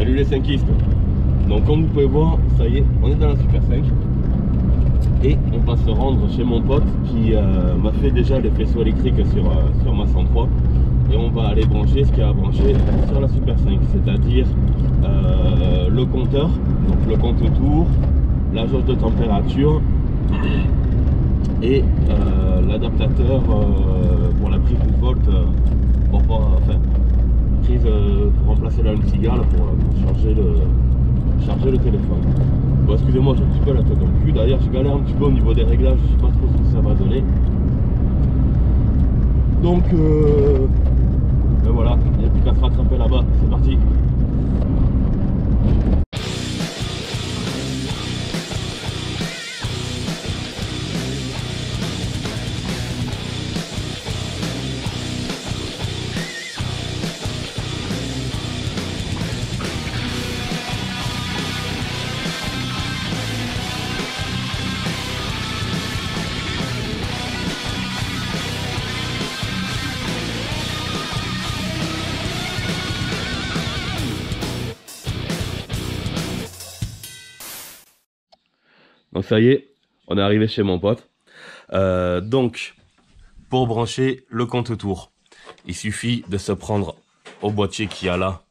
Salut les cinquistes. Donc comme vous pouvez voir, ça y est, on est dans la Super 5. Et on va se rendre chez mon pote qui m'a fait déjà les faisceaux électriques sur ma 103. Et on va aller brancher ce qu'il y a à brancher sur la Super 5. C'est-à-dire le compteur, donc le compte-tour, la jauge de température et l'adaptateur pour la prise du volt prise pour remplacer la cigare pour charger le téléphone. Bon, excusez-moi, j'ai un petit peu la tête dans le cul. D'ailleurs, je galère un petit peu au niveau des réglages, je sais pas trop ce que ça va donner. Donc ben voilà, il n'y a plus qu'à se rattraper là-bas. C'est parti. Donc ça y est, on est arrivé chez mon pote. Donc, pour brancher le compte-tour, il suffit de se prendre au boîtier qu'il y a là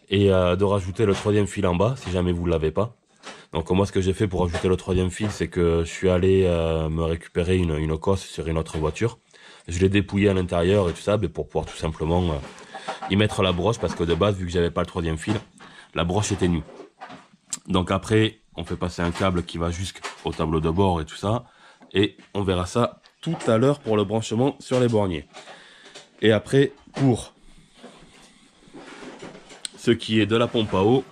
et de rajouter le troisième fil en bas, si jamais vous ne l'avez pas. Donc moi, ce que j'ai fait pour ajouter le troisième fil, c'est que je suis allé me récupérer une cosse sur une autre voiture. Je l'ai dépouillé à l'intérieur et tout ça, mais pour pouvoir tout simplement y mettre la broche, parce que de base, vu que j'avais pas le troisième fil, la broche était nue. Donc après, on fait passer un câble qui va jusqu'au tableau de bord et tout ça. Et on verra ça tout à l'heure pour le branchement sur les borniers. Et après, pour ce qui est de la pompe à eau,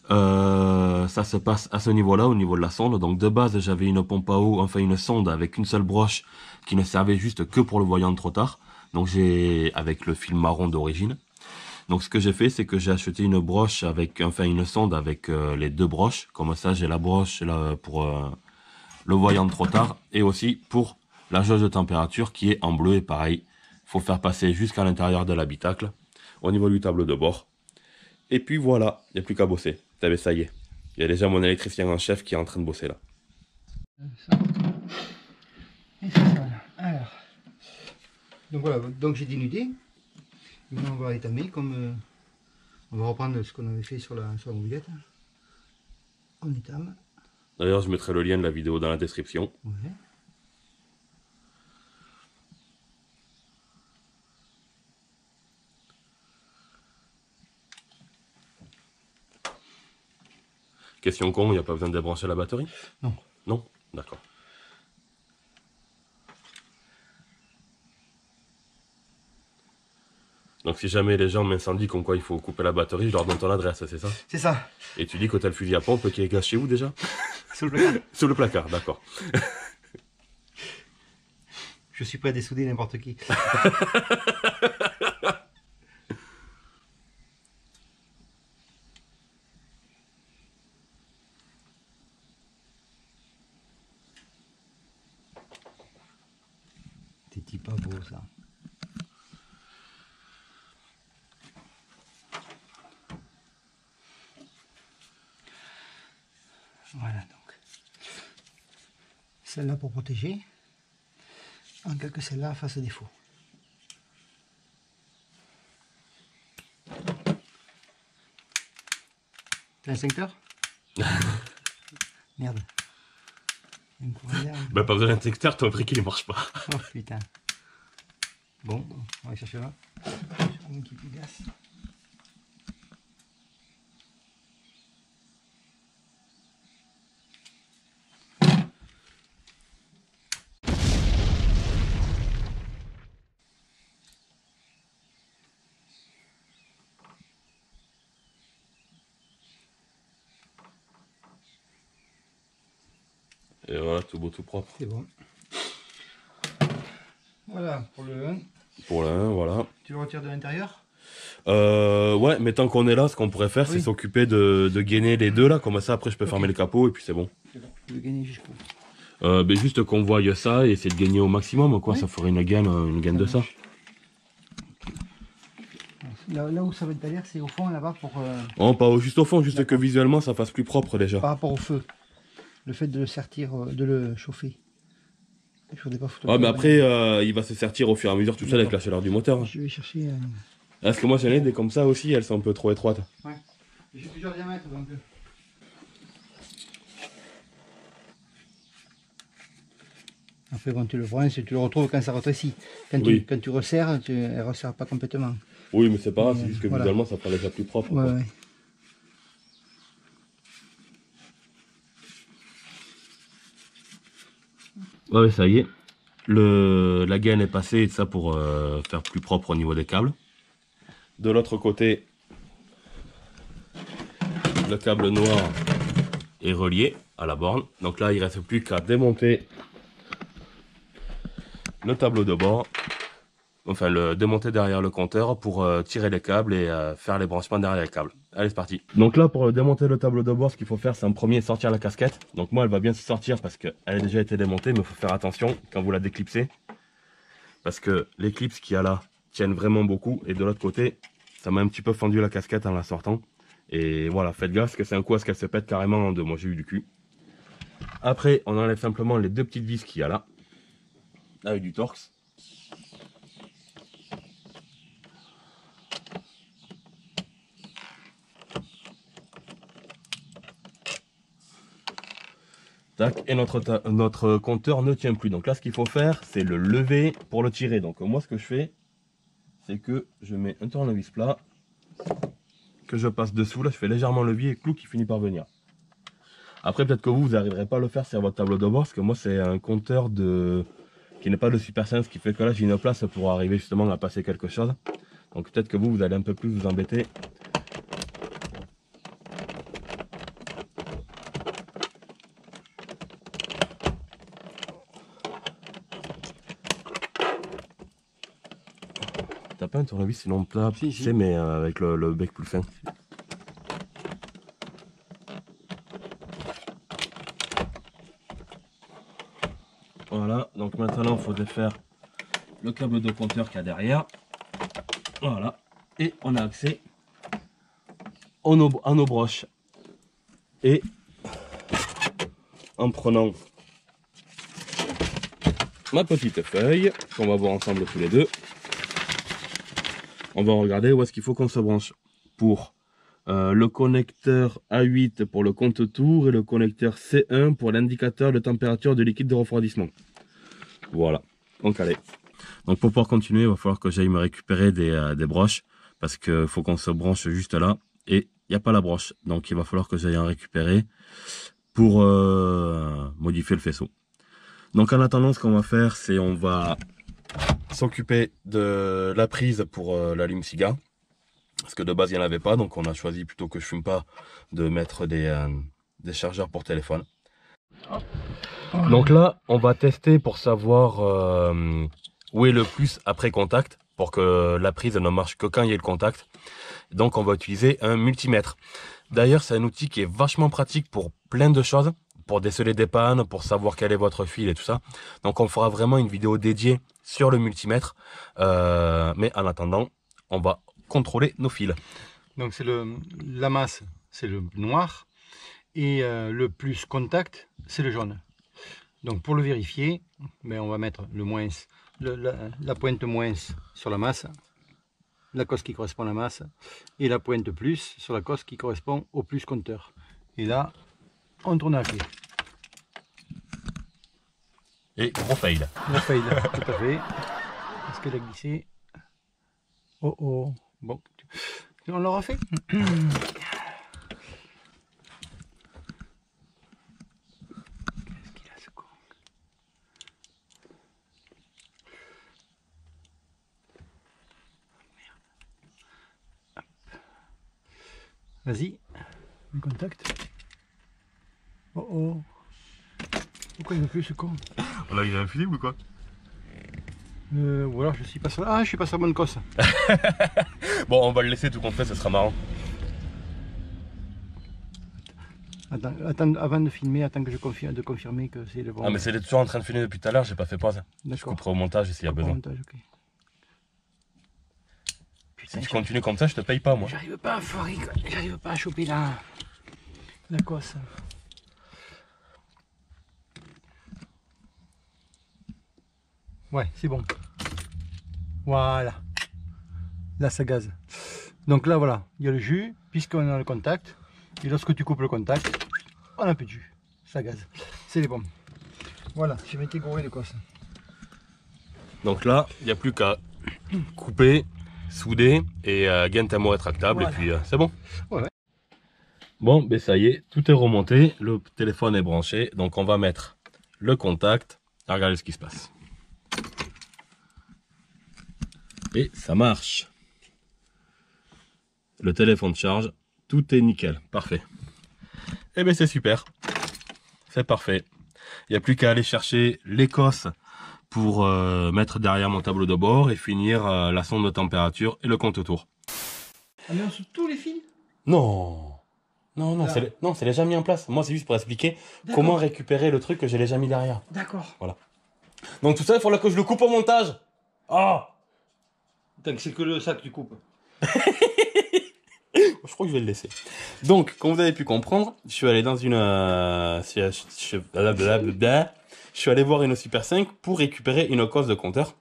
ça se passe à ce niveau-là, au niveau de la sonde. Donc de base, j'avais une pompe à eau, enfin une sonde avec une seule broche qui ne servait juste que pour le voyant de trottoir. Donc j'ai, avec le fil marron d'origine. Donc ce que j'ai fait, c'est que j'ai acheté une broche avec, enfin une sonde avec les deux broches. Comme ça, j'ai la broche là, pour le voyant de trottoir et aussi pour la jauge de température qui est en bleu. Et pareil, faut faire passer jusqu'à l'intérieur de l'habitacle, au niveau du tableau de bord. Et puis voilà, il n'y a plus qu'à bosser. Ça y est, il y a déjà mon électricien en chef qui est en train de bosser là. Et c'est ça là. Alors, donc voilà, donc j'ai dénudé. Maintenant on va étamer comme on va reprendre ce qu'on avait fait sur la mobilette. On étame. D'ailleurs, je mettrai le lien de la vidéo dans la description. Ouais. Question con, il n'y a pas besoin de débrancher la batterie? Non. Non? D'accord. Donc si jamais les gens m'incendient comme quoi il faut couper la batterie, je leur donne ton adresse, c'est ça? C'est ça. Et tu dis que tu as le fusil à pompe qui est gâché où déjà? Sous le placard. Sous le placard, d'accord. Je suis prêt à dessouder n'importe qui. T'es pas beau ça. Voilà donc. Celle-là pour protéger. En cas que celle-là fasse défaut. T'as un extincteur? Merde. Bah pas besoin d'un extincteur, ton briquet il marche pas. Oh putain. Bon, on va aller chercher là. Un qui pigasse. Et voilà, tout beau, tout propre. C'est bon. Voilà pour le 1. Pour le 1, voilà. Tu le retires de l'intérieur? Ouais, mais tant qu'on est là, ce qu'on pourrait faire, c'est s'occuper de gainer les deux là, comme ça après je peux fermer le capot et puis c'est bon. Je vais gainer jusqu'où? Ben juste qu'on voie ça et essayer de gagner au maximum, quoi. Ça ferait une gaine de ça. Là où ça va être galère, c'est au fond là-bas pour Oh, pas juste au fond, juste que visuellement ça fasse plus propre déjà. par rapport au feu. Le fait de le sertir, de le chauffer. Il faudrait pas foutre. Ah, mais après, il va se sertir au fur et à mesure tout seul avec la chaleur du moteur. Je vais chercher. Parce que moi j'en ai des comme ça aussi, elles sont un peu trop étroites. Ouais. J'ai plusieurs diamètres donc. Après quand tu le branches, tu le retrouves quand ça rétrécit. Quand tu resserres, elle ne resserre pas complètement. Oui, mais c'est pas grave, c'est juste que visuellement ça paraît déjà plus propre. Ouais, ouais. Ouais, ça y est. La gaine est passée et ça pour faire plus propre au niveau des câbles. De l'autre côté, le câble noir est relié à la borne. Donc là, il ne reste plus qu'à démonter le tableau de bord. Enfin, le démonter derrière le compteur pour tirer les câbles et faire les branchements derrière les câbles. Allez, c'est parti. Donc là, pour démonter le tableau de bord, ce qu'il faut faire, c'est en premier sortir la casquette. Donc moi, elle va bien se sortir parce qu'elle a déjà été démontée, mais il faut faire attention quand vous la déclipsez. Parce que les clips qu'il y a là tiennent vraiment beaucoup. Et de l'autre côté, ça m'a un petit peu fendu la casquette en la sortant. Et voilà, faites gaffe parce que c'est un coup à ce qu'elle se pète carrément en deux. Moi, j'ai eu du cul. Après, on enlève simplement les deux petites vis qu'il y a là. Avec du Torx. Tac, et notre compteur ne tient plus. Donc là, ce qu'il faut faire, c'est le lever pour le tirer. Donc moi, ce que je fais, c'est que je mets un tournevis plat, que je passe dessous. Là, je fais légèrement levier et clou qui finit par venir. Après, peut-être que vous n'arriverez pas à le faire sur votre tableau de bord, parce que moi, c'est un compteur qui n'est pas de Super Sense, ce qui fait que là, j'ai une place pour arriver justement à passer quelque chose. Donc peut-être que vous allez un peu plus vous embêter. T'as pas un tournevis sinon plat, Si, si. mais avec le bec plus fin. Voilà, donc maintenant il faut défaire le câble de compteur qu'il y a derrière. Voilà, et on a accès à nos broches. Et en prenant ma petite feuille, qu'on va voir ensemble tous les deux, on va regarder où est-ce qu'il faut qu'on se branche pour le connecteur A8 pour le compte-tour et le connecteur C1 pour l'indicateur de température de liquide de refroidissement. Voilà, on calé. Donc pour pouvoir continuer, il va falloir que j'aille me récupérer des broches parce qu'il faut qu'on se branche juste là et il n'y a pas la broche. Donc il va falloir que j'aille en récupérer pour modifier le faisceau. Donc en attendant, ce qu'on va faire, c'est on va s'occuper de la prise pour l'allume-cigare. Parce que de base, il n'y en avait pas. Donc on a choisi, plutôt que je fume pas, de mettre des chargeurs pour téléphone. Donc là, on va tester pour savoir où est le plus après contact. Pour que la prise ne marche que quand il y a le contact. Donc on va utiliser un multimètre. D'ailleurs, c'est un outil qui est vachement pratique pour plein de choses. Pour déceler des pannes, pour savoir quel est votre fil et tout ça. Donc on fera vraiment une vidéo dédiée sur le multimètre. Mais en attendant, on va contrôler nos fils. Donc c'est la masse, c'est le noir. Et le plus contact, c'est le jaune. Donc pour le vérifier, ben, on va mettre le moins, la pointe moins sur la masse, la cosse qui correspond à la masse, et la pointe plus sur la cosse qui correspond au plus compteur. Et là, on tourne à la clé. Et gros fail. Gros fail, tout à fait. Est-ce qu'elle a glissé? Oh oh. Bon, on l'a refait. Vas-y, le contact. Oh oh. Pourquoi il ne veut plus ce con? On a eu un fusible ou quoi? Ou alors je suis pas sur... Ah, je suis pas sur la bonne cosse. Bon, on va le laisser tout compte fait, ça sera marrant. Attends, avant de filmer, attends que je confirme, de confirmer que c'est le bon. Ah, mais c'est toujours en train de filmer depuis tout à l'heure, j'ai pas fait pause. Je D'accord. couperai au montage s'il y a besoin. Montage, ok. Si tu continues comme ça, je te paye pas, moi. J'arrive pas à foirer, j'arrive pas à choper la cosse. Ouais, c'est bon. Voilà. Là, ça gaze. Donc là, voilà, il y a le jus, puisqu'on a le contact. Et lorsque tu coupes le contact, on a plus de jus. Ça gaze. C'est les pommes. Voilà, je vais gouré de cosse. Donc là, il n'y a plus qu'à couper, souder et gain thermo rétractable. Voilà. Et puis c'est bon. Ouais. Bon, ben ça y est, tout est remonté. Le téléphone est branché. Donc on va mettre le contact. Regardez ce qui se passe. Et ça marche. Le téléphone charge. Tout est nickel. Parfait. Et bien c'est super. C'est parfait. Il n'y a plus qu'à aller chercher l'écosse pour mettre derrière mon tableau de bord et finir la sonde de température et le compte-tour. Ah mais on soude tous les fils? Non. Non, non, c'est déjà mis en place. Moi, c'est juste pour expliquer comment récupérer le truc que j'ai déjà mis derrière. D'accord. Voilà. Donc tout ça, il faudra que je le coupe au montage. Ah. Tant que c'est que le sac que tu coupes. Je crois que je vais le laisser. Donc, comme vous avez pu comprendre, je suis allé dans une... je suis allé voir une Super 5 pour récupérer une cosse de compteur.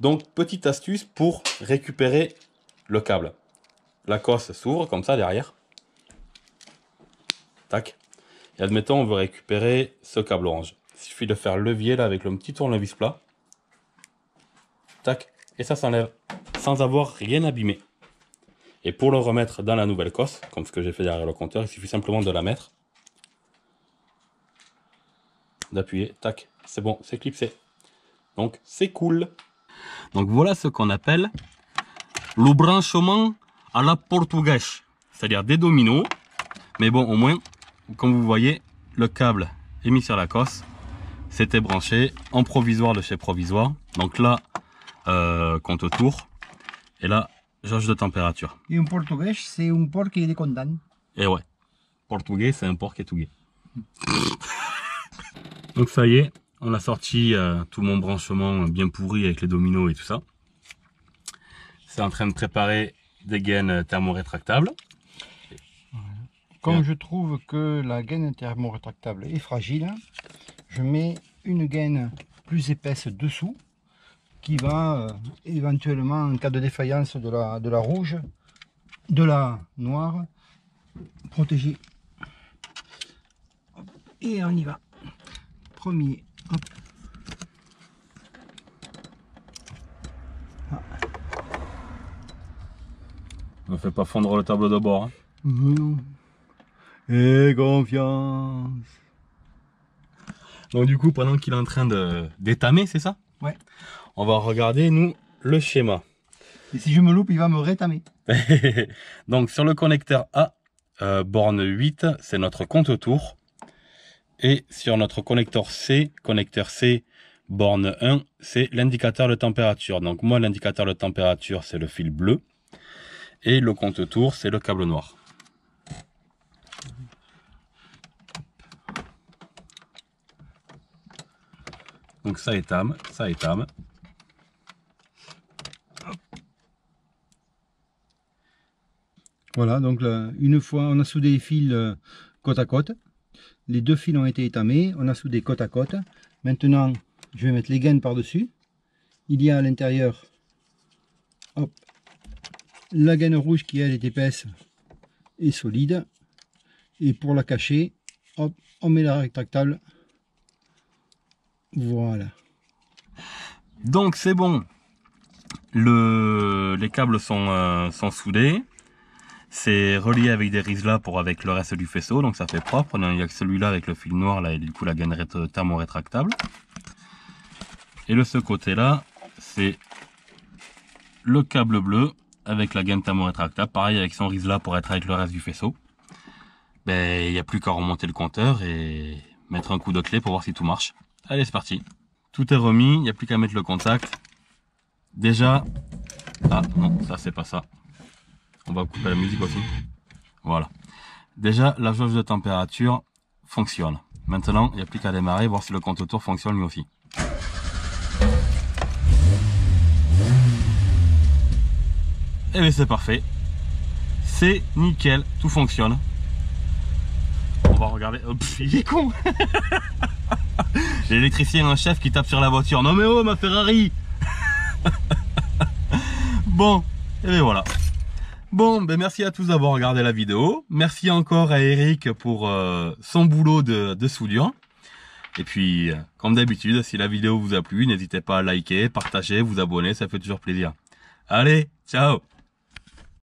Donc, petite astuce pour récupérer le câble. La cosse s'ouvre comme ça derrière. Tac. Et admettons, on veut récupérer ce câble orange. Il suffit de faire levier là avec le petit tournevis plat. Tac. Et ça s'enlève sans avoir rien abîmé. Et pour le remettre dans la nouvelle cosse, comme ce que j'ai fait derrière le compteur, il suffit simplement de la mettre. D'appuyer, tac, c'est bon, c'est clipsé. Donc c'est cool. Donc voilà ce qu'on appelle le branchement à la portugaise. C'est-à-dire des dominos. Mais bon, au moins, comme vous voyez, le câble est mis sur la cosse. C'était branché en provisoire de chez Provisoire. Donc là, compte-tour. Et là, jauge de température. Et un portugais, c'est un porc qui est condamné. Et ouais, portugais, c'est un porc qui est tougué. Donc ça y est, on a sorti tout mon branchement bien pourri avec les dominos et tout ça. C'est en train de préparer des gaines thermorétractables. Comme je trouve que la gaine thermorétractable est fragile, je mets une gaine plus épaisse dessous qui va éventuellement, en cas de défaillance de la rouge, de la noire, protéger. Et on y va. Premier, hop. Ah. Ne fais pas fondre le tableau de bord. Hein. Non. Et confiance. Donc du coup, pendant qu'il est en train d'étamer, c'est ça? Ouais. On va regarder, nous, le schéma. Et si je me loupe, il va me rétamer. Donc sur le connecteur A, borne 8, c'est notre compte-tour. Et sur notre connecteur C, borne 1, c'est l'indicateur de température. Donc moi, l'indicateur de température, c'est le fil bleu. Et le compte-tour, c'est le câble noir. Donc ça étame, ça étame. Voilà, donc là, une fois on a soudé les fils côte à côte, les deux fils ont été étamés, on a soudé côte à côte. Maintenant, je vais mettre les gaines par-dessus. Il y a à l'intérieur, hop, la gaine rouge qui elle est épaisse et solide. Et pour la cacher, hop, on met la rétractable. Voilà. Donc c'est bon. Les câbles sont soudés. C'est relié avec des riselas avec le reste du faisceau, donc ça fait propre. Il y a que celui-là avec le fil noir là et du coup la gaine thermorétractable. Et de ce côté-là, c'est le câble bleu avec la gaine thermorétractable, pareil avec son riselas pour être avec le reste du faisceau. Ben, il n'y a plus qu'à remonter le compteur et mettre un coup de clé pour voir si tout marche. Allez, c'est parti. Tout est remis, il n'y a plus qu'à mettre le contact. Déjà, ah non, ça c'est pas ça. On va couper la musique aussi. Voilà. Déjà, la jauge de température fonctionne. Maintenant, il n'y a plus qu'à démarrer, voir si le compte-tour fonctionne lui aussi. Et bien c'est parfait. C'est nickel, tout fonctionne. On va regarder. Oh, pff, il est con. L'électricien en chef qui tape sur la voiture. Non mais oh, ma Ferrari. Bon, et bien voilà. Bon, ben merci à tous d'avoir regardé la vidéo. Merci encore à Eric pour son boulot de soudure. Et puis, comme d'habitude, si la vidéo vous a plu, n'hésitez pas à liker, partager, vous abonner, ça fait toujours plaisir. Allez, ciao!